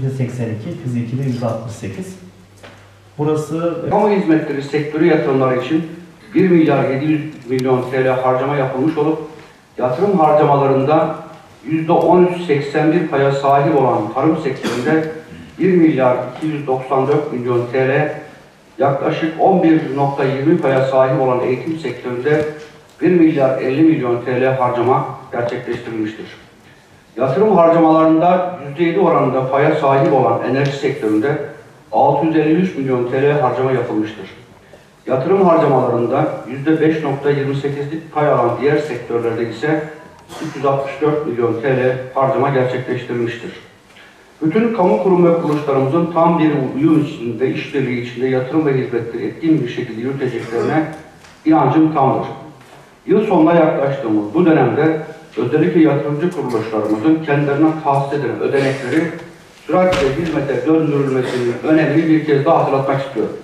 %82, fizikide %68. Burası kamu hizmetleri sektörü yatırımları için 1 milyar 700 milyon TL harcama yapılmış olup yatırım harcamalarında %13.81 paya sahip olan tarım sektöründe 1 milyar 294 milyon TL, yaklaşık 11.20 paya sahip olan eğitim sektöründe 1 milyar 50 milyon TL harcama gerçekleştirilmiştir. Yatırım harcamalarında %7 oranında paya sahip olan enerji sektöründe 653 milyon TL harcama yapılmıştır. Yatırım harcamalarında %5.28'lik pay alan diğer sektörlerde ise 364 milyon TL harcama gerçekleştirilmiştir. Bütün kamu kurum ve kuruluşlarımızın tam bir uyum içinde, işbirliği içinde yatırım ve hizmetleri etkin bir şekilde yürüteceklerine inancım tamdır. Yıl sonuna yaklaştığımız bu dönemde özellikle yatırımcı kuruluşlarımızın kendilerine tahsis edilen ödenekleri süratle hizmete döndürülmesinin önemini bir kez daha hatırlatmak istiyorum.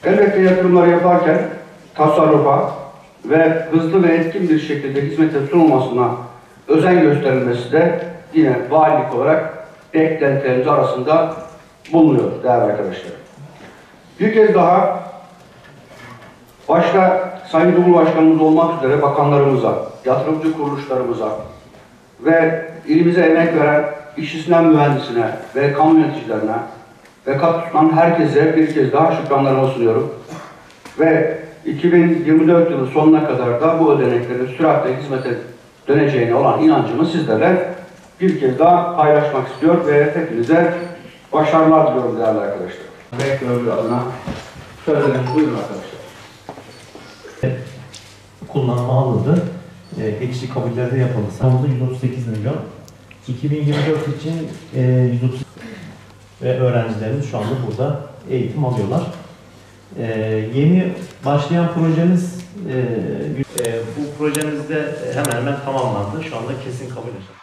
Elbette yatırımları yaparken tasarrufa ve hızlı ve etkin bir şekilde hizmete sunulmasına özen gösterilmesi de yine valilik olarak beklentilerimiz arasında bulunuyor değerli arkadaşlar. Bir kez daha başta Sayın Cumhurbaşkanımız olmak üzere bakanlarımıza, yatırımcı kuruluşlarımıza ve ilimize emek veren işçisinden mühendisine ve kamu yöneticilerine ve katılan herkese bir kez daha şükranlarımı sunuyorum. Ve 2024 yılı sonuna kadar da bu ödeneklerin süratle hizmete döneceğine olan inancımı sizlerle bir kez daha paylaşmak istiyor ve hepinize başarılar diliyorum değerli arkadaşlar. Rektörlüğü adına sözlerinizi buyurun arkadaşlar. kullanıma alındı. Ekşi kabullerde yapıldı. Sanırım 138 milyon. 2024 için 130 ve öğrencilerimiz şu anda burada eğitim alıyorlar. Yeni başlayan projemiz, bu projemiz de hemen hemen tamamlandı. Şu anda kesin kabul edildi.